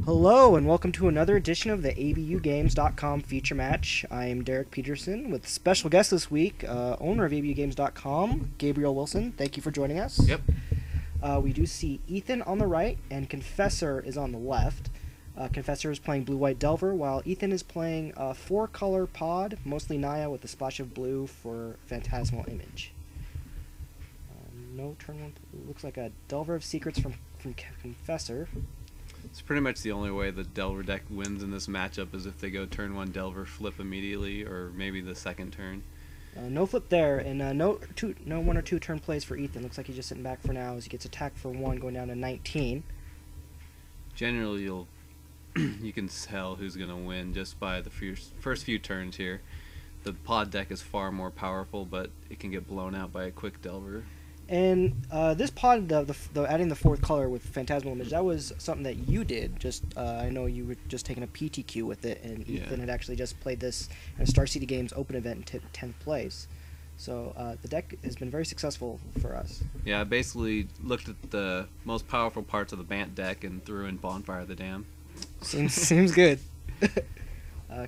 Hello and welcome to another edition of the ABUGames.com feature match. I am Derek Peterson with special guest this week, owner of ABUGames.com, Gabriel Wilson. Thank you for joining us. Yep. We do see Ethan on the right and Confessor is on the left. Confessor is playing Blue-White Delver while Ethan is playing a 4-color pod, mostly Naya with a splash of blue for Phantasmal Image. No turn one. Looks like a Delver of Secrets from Confessor. It's pretty much the only way the Delver deck wins in this matchup is if they go turn 1 Delver, flip immediately, or maybe the second turn. No flip there, and no 1 or 2 turn plays for Ethan. Looks like he's just sitting back for now as he gets attacked for 1, going down to 19. Generally, you can tell who's going to win just by the first few turns here. The pod deck is far more powerful, but it can get blown out by a quick Delver. And this pod, adding the 4th color with Phantasmal Image, that was something that you did. I know you were just taking a PTQ with it, and Ethan had actually just played this in a Star City Games open event in 10th place. So the deck has been very successful for us. Yeah, I basically looked at the most powerful parts of the Bant deck and threw in Bonfire of the Dam. Seems good.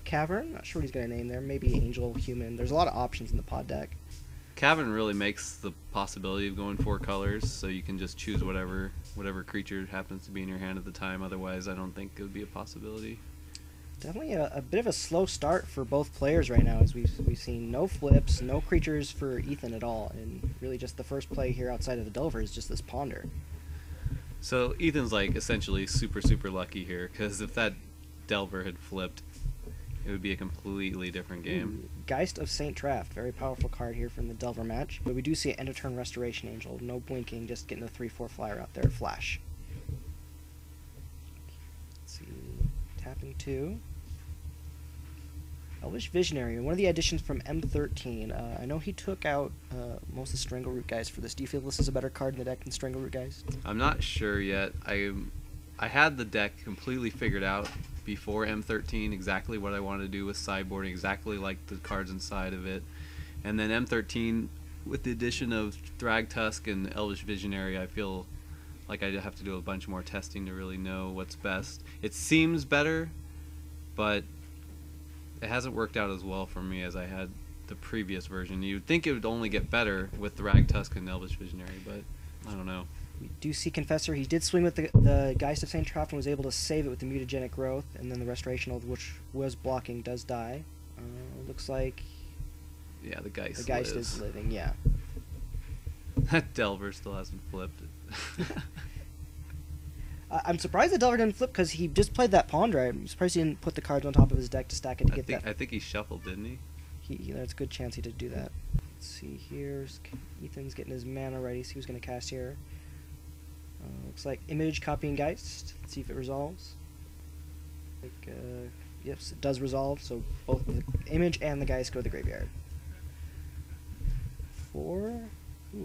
Cavern, not sure what he's going to name there. Maybe Angel, Human. There's a lot of options in the pod deck. Cavern really makes the possibility of going 4 colors, so you can just choose whatever creature happens to be in your hand at the time. Otherwise, I don't think it would be a possibility. Definitely a bit of a slow start for both players right now, as we've seen no flips, no creatures for Ethan at all, and really just the first play here outside of the Delver is just this Ponder. So Ethan's like essentially super lucky here, because if that Delver had flipped, it would be a completely different game. Geist of St. Traft, very powerful card here from the Delver match. But we do see an end of turn Restoration Angel, no blinking, just getting a 3/4 flyer out there, Flash. Let's see, tapping 2. Elvish Visionary, one of the additions from M13. I know he took out most of the Strangleroot guys for this. Do you feel this is a better card in the deck than Strangleroot guys? I'm not sure yet. I had the deck completely figured out before M13, exactly what I wanted to do with sideboarding, exactly like the cards inside of it. And then M13, with the addition of Thragtusk and Elvish Visionary, I feel like I have to do a bunch more testing to really know what's best. It seems better, but it hasn't worked out as well for me as I had the previous version. You'd think it would only get better with Thragtusk and Elvish Visionary, but I don't know. We do see Confessor. He did swing with the Geist of St. Traft and was able to save it with the Mutagenic Growth, and then the Restoration, which was blocking, does die. Looks like... Yeah, the Geist is living, yeah. That Delver still hasn't flipped. I'm surprised the Delver didn't flip because he just played that Ponder. I'm surprised he didn't put the cards on top of his deck to stack it to get that. I think he shuffled, didn't he? There's a good chance he did do that. Let's see here. Ethan's getting his mana ready. See who's going to cast here. Looks like Image copying Geist. Let's see if it resolves. Yes, it does resolve, so both the Image and the Geist go to the graveyard. 4.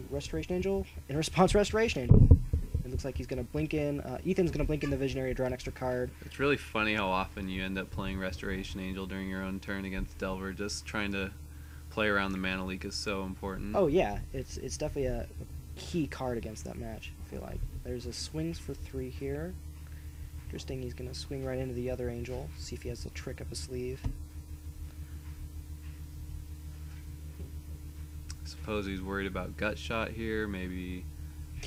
Restoration Angel. In response, Restoration Angel. It looks like he's going to blink in. Ethan's going to blink in the Visionary to draw an extra card. It's really funny how often you end up playing Restoration Angel during your own turn against Delver. Just trying to play around the mana leak is so important. Oh yeah, it's definitely a key card against that match, I feel like. There's a swings for 3 here. Interesting, he's going to swing right into the other Angel, see if he has a trick up his sleeve. I suppose he's worried about Gut Shot here, maybe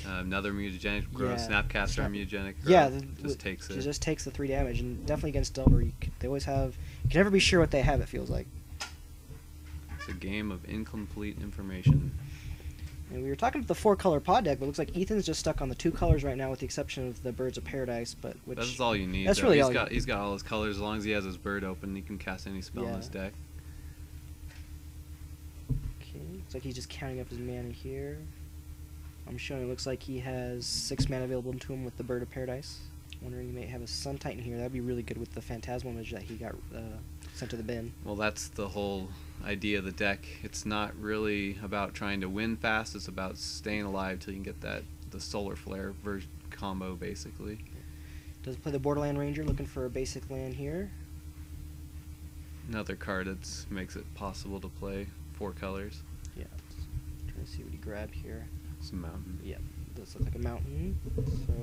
another Mutagenic Growth, Snapcaster Mutagenic Growth. Yeah, just takes it. It just takes the 3 damage, and definitely against Delver, they always have... You can never be sure what they have, it feels like. It's a game of incomplete information. And we were talking about the 4-color pod deck, but it looks like Ethan's just stuck on the 2 colors right now, with the exception of the Birds of Paradise. But that's all you need. That's really all. He's got all his colors. As long as he has his bird open, he can cast any spell in his deck. Okay, looks like he's just counting up his mana here. I'm showing it looks like he has 6 mana available to him with the Bird of Paradise. Wondering he may have a Sun Titan here. That'd be really good with the Phantasmal Image that he got sent to the bin. Well, that's the whole idea of the deck. It's not really about trying to win fast. It's about staying alive till you can get the Solar Flare combo, basically. Does play the Borderland Ranger, looking for a basic land here. Another card that makes it possible to play 4 colors. Yeah. Trying to see what he grabbed here. It's a mountain. Yep. Does look like a mountain. So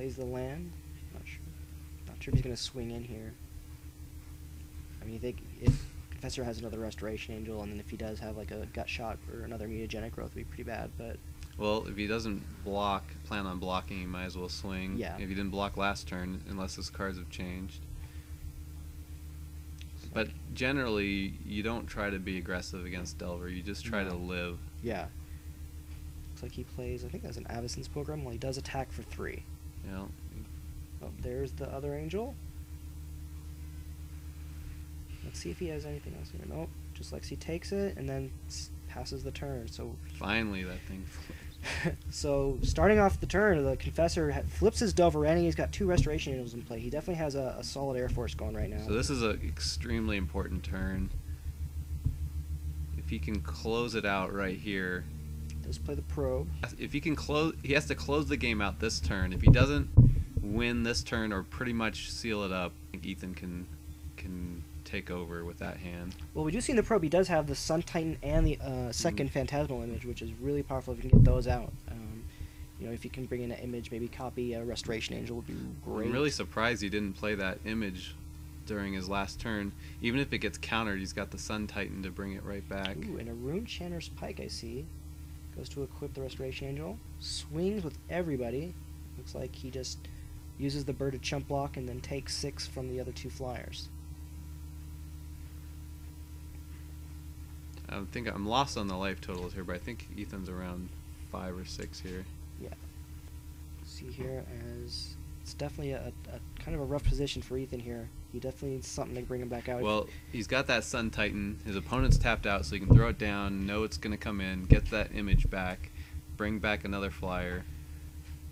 Plays the land. Not sure if he's going to swing in here. I mean, you think if Confessor has another Restoration Angel, and then if he does have like a Gut Shot or another Mutagenic Growth, would be pretty bad, but... Well, if he doesn't plan on blocking, he might as well swing. Yeah. If he didn't block last turn, unless his cards have changed. But generally, you don't try to be aggressive against Delver. You just try to live. Yeah. Looks like he plays, I think that's an Avacyn's Pilgrim. Well, he does attack for 3. Yeah. Oh, there's the other angel. Let's see if he has anything else here. Nope. Just Lexi takes it and then passes the turn. So finally, that thing flips. So starting off the turn, the Confessor flips his Delver and he's got 2 Restoration Angels in play. He definitely has a solid Air Force going right now. So this is an extremely important turn. If he can close it out right here. Does play the Probe. If he can close, he has to close the game out this turn. If he doesn't win this turn or pretty much seal it up, I think Ethan can take over with that hand. Well, we do see in the Probe he does have the Sun Titan and the second Phantasmal Image, which is really powerful if you can get those out. You know, if you can bring in an image, maybe copy a Restoration Angel would be great. I'm really surprised he didn't play that image during his last turn. Even if it gets countered, he's got the Sun Titan to bring it right back. Ooh, and a Runechanter's Pike, I see. Goes to equip the Restoration Angel. Swings with everybody. Looks like he just uses the bird to chump block and then takes 6 from the other 2 flyers. I think I'm lost on the life totals here, but I think Ethan's around 5 or 6 here. Yeah. See here as it's definitely a kind of a rough position for Ethan here. He definitely needs something to bring him back out. Well, he's got that Sun Titan. His opponent's tapped out, so he can throw it down, know it's going to come in, get that image back, bring back another flyer.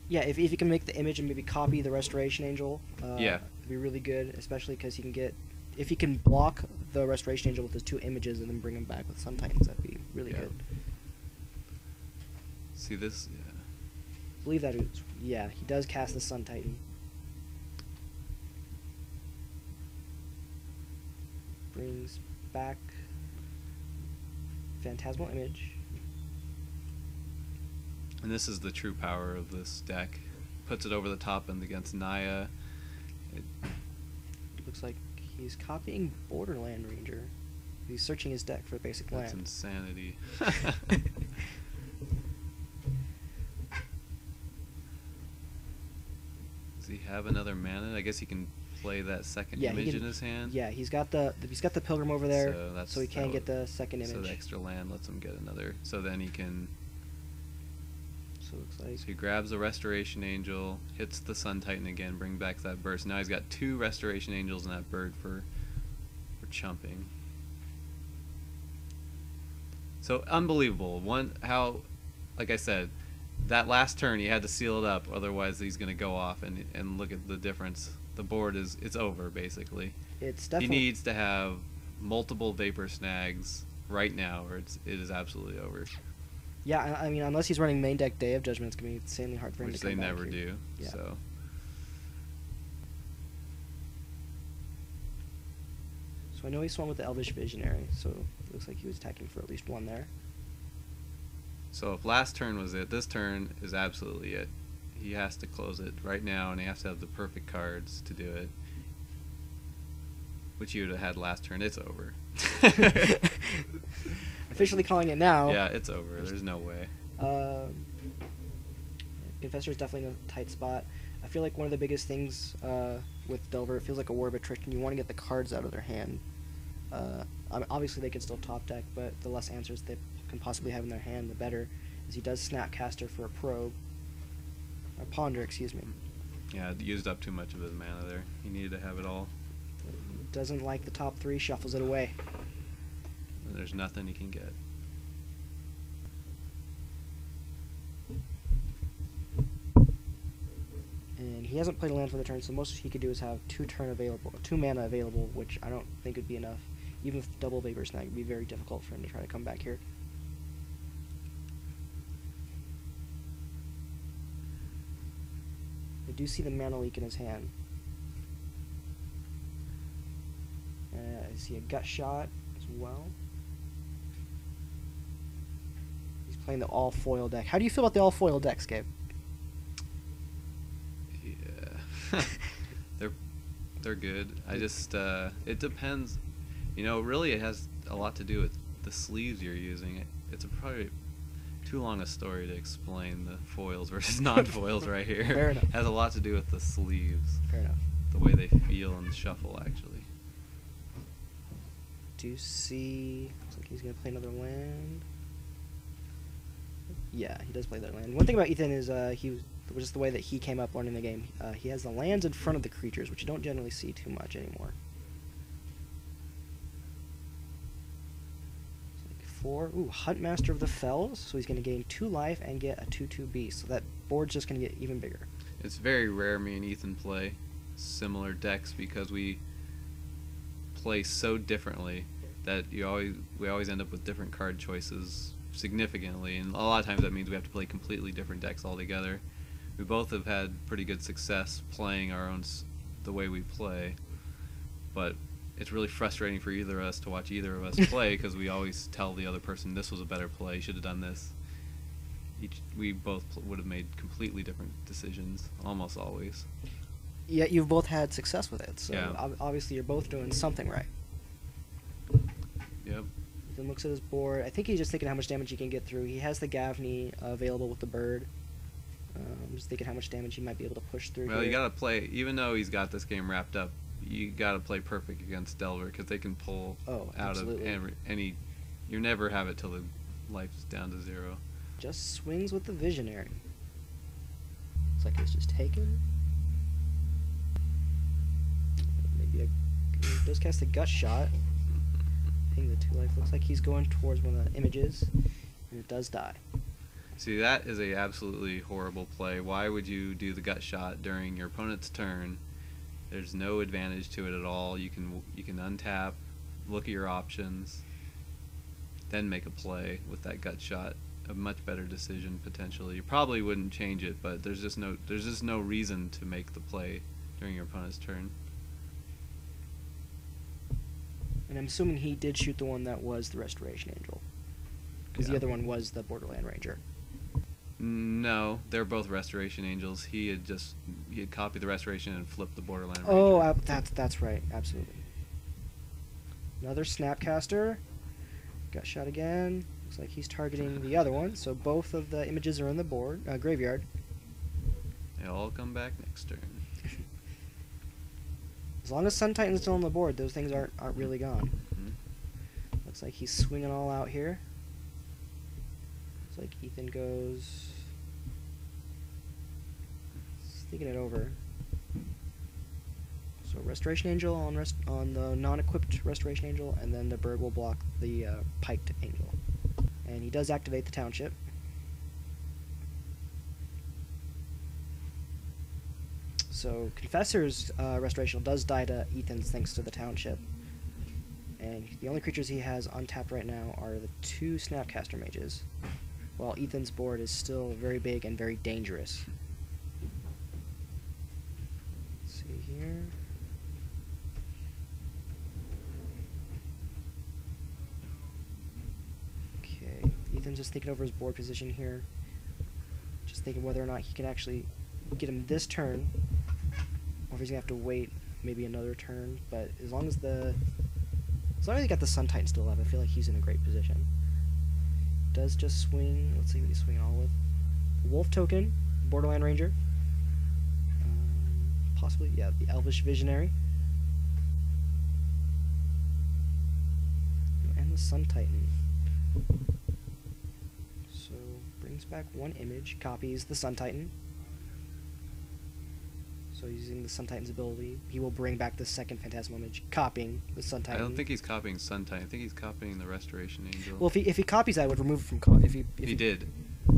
Yeah, if he can make the image and maybe copy the Restoration Angel, yeah, it'd be really good, especially because he can get... If he can block the Restoration Angel with his 2 images and then bring him back with Sun Titans, that'd be really good. See this? Yeah. I believe that is... Yeah, he does cast the Sun Titan. Brings back Phantasmal Image. And this is the true power of this deck. Puts it over the top and against Naya. It looks like he's copying Borderland Ranger. He's searching his deck for basic land. That's insanity. Does he have another mana? I guess he can play that second image in his hand. Yeah, he's got the Pilgrim over there, so he can get the second image. So the extra land lets him get another. So then he can. So it looks like. So he grabs a Restoration Angel, hits the Sun Titan again, bring back that burst. Now he's got 2 Restoration Angels and that bird for chumping. So unbelievable. Like I said, that last turn he had to seal it up, otherwise he's going to go off and look at the difference. The board it's over basically. It's definitely. He needs to have multiple Vapor Snags right now, or it is absolutely over. Yeah, I mean, unless he's running main deck Day of Judgment, it's going to be insanely hard for him to come back. Which they never do. Yeah. So I know he swung with the Elvish Visionary, so it looks like he was attacking for at least 1 there. So if last turn was it, this turn is absolutely it. He has to close it right now, and he has to have the perfect cards to do it. Which you would have had last turn. It's over. Officially calling it now. Yeah, it's over. There's no way. Confessor is definitely in a tight spot. I feel like one of the biggest things with Delver, it feels like a war of attrition. You want to get the cards out of their hand. Obviously, they can still top deck, but the less answers they can possibly have in their hand, the better. As he does Snapcaster for a Probe. Or Ponder, excuse me. Yeah, used up too much of his mana there. He needed to have it all. Doesn't like the top 3, shuffles it away. And there's nothing he can get. And he hasn't played a land for the turn, so most he could do is have 2 mana available, which I don't think would be enough. Even with double Vapor Snag, it would be very difficult for him to try to come back here. I do see the mana leak in his hand. I see a Gut Shot as well. He's playing the all-foil deck. How do you feel about the all-foil decks, Gabe? They're good. I just it depends. You know, really, it has a lot to do with the sleeves you're using. It's probably too long a story to explain the foils versus non-foils right here. Fair enough. It has a lot to do with the sleeves. Fair enough. The way they feel and shuffle, actually. Do you see? Looks like he's gonna play another land. Yeah, he does play that land. One thing about Ethan is just the way that he came up learning the game. He has the lands in front of the creatures, which you don't generally see too much anymore. Like 4. Ooh, Huntmaster of the Fells. So he's going to gain 2 life and get a 2/2 beast. So that board's just going to get even bigger. It's very rare me and Ethan play similar decks because we play so differently that we always end up with different card choices significantly, and a lot of times that means we have to play completely different decks altogether. We both have had pretty good success playing the way we play, but it's really frustrating for either of us to watch either of us play because we always tell the other person this was a better play, you should have done this. We both would have made completely different decisions almost always. Yet you've both had success with it, so yeah. Obviously you're both doing something right. Yep. Then looks at his board. I think he's just thinking how much damage he can get through. He has the Gavni available with the bird. I'm just thinking how much damage he might be able to push through. Well, here. you gotta play, even though he's got this game wrapped up, you gotta play perfect against Delver because they can pull out of any. You never have it till the life's down to 0. Just swings with the Visionary. Looks like it's just taken. Maybe he does cast a Gut Shot. Ping the 2 life. Looks like he's going towards one of the images, and it does die. See, that is a absolutely horrible play. Why would you do the Gut Shot during your opponent's turn? There's no advantage to it at all. You can untap, look at your options, then make a play with that Gut Shot. A much better decision potentially. You probably wouldn't change it, but there's just no reason to make the play during your opponent's turn. And I'm assuming he did shoot the one that was the Restoration Angel, because the other one was the Borderland Ranger. No, they're both Restoration Angels. He had copied the Restoration and flipped the Borderland Ranger. Oh, that's right, absolutely. Another Snapcaster. Got shot again. Looks like he's targeting the other one, so both of the images are in the graveyard. They all come back next turn. As long as Sun Titan's still on the board, those things aren't really gone. Mm-hmm. Looks like he's swinging all out here. Looks like Ethan goes... thinking it over. So Restoration Angel on the non-equipped Restoration Angel, and then the bird will block the Piked Angel. And he does activate the Township. So Confessor's Restoration does die to Ethan's thanks to the Township. And the only creatures he has untapped right now are the 2 Snapcaster Mages, while Ethan's board is still very big and very dangerous. Let's see here. Okay, Ethan's just thinking over his board position here. Just thinking whether or not he can actually get him this turn, or if he's gonna have to wait maybe another turn. But as long as he got the Sun Titan still alive, I feel like he's in a great position. Does just swing. Let's see what he's swinging all with. Wolf token, Borderland Ranger. Possibly, yeah, the Elvish Visionary. And the Sun Titan. So, brings back 1 image, copies the Sun Titan. So using the Sun Titan's ability, he will bring back the second Phantasmal Image, copying the Sun Titan. I don't think he's copying Sun Titan. I think he's copying the Restoration Angel. Well, if he copies that, I would remove it from combat. He did.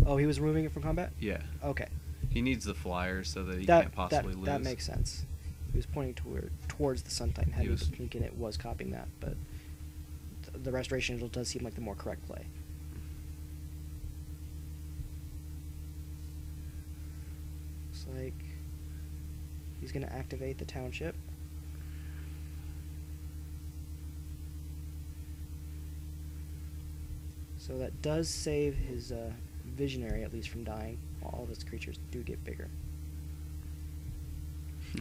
Oh, he was removing it from combat? Yeah. Okay. He needs the flyer so that he can't possibly lose. That makes sense. He was pointing towards the Sun Titan. Had he thinking it was copying that, but the Restoration Angel does seem like the more correct play. Looks like he's going to activate the Township. So that does save his Visionary, at least, from dying. All of his creatures do get bigger.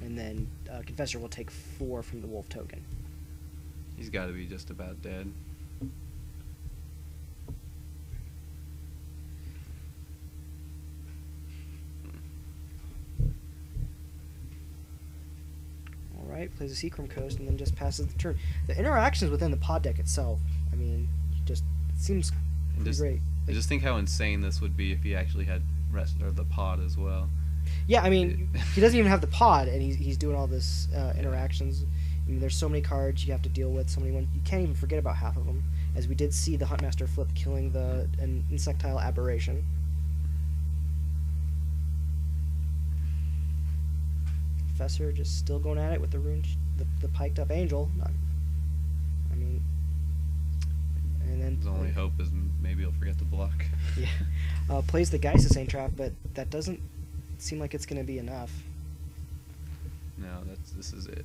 And then Confessor will take 4 from the wolf token. He's got to be just about dead. Alright, plays a Seachrome Coast and then just passes the turn. The interactions within the pod deck itself, I mean, just it seems great. I just think how insane this would be if he actually had the pod as well. Yeah, I mean, he doesn't even have the pod, and he's doing all this interactions. I mean, there's so many cards you have to deal with, so many ones. You can't even forget about half of them, as we did see the Huntmaster flip killing an insectile aberration. Confessor just still going at it with the piked up angel. I mean, and then his only hope is maybe he'll forget to block. Yeah, plays the Geist of Traft, but that doesn't seem like it's going to be enough. No, this is it.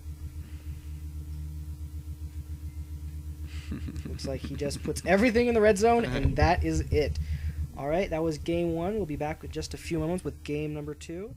Looks like he just puts everything in the red zone, and that is it. All right, that was game 1. We'll be back with just a few moments with game number 2.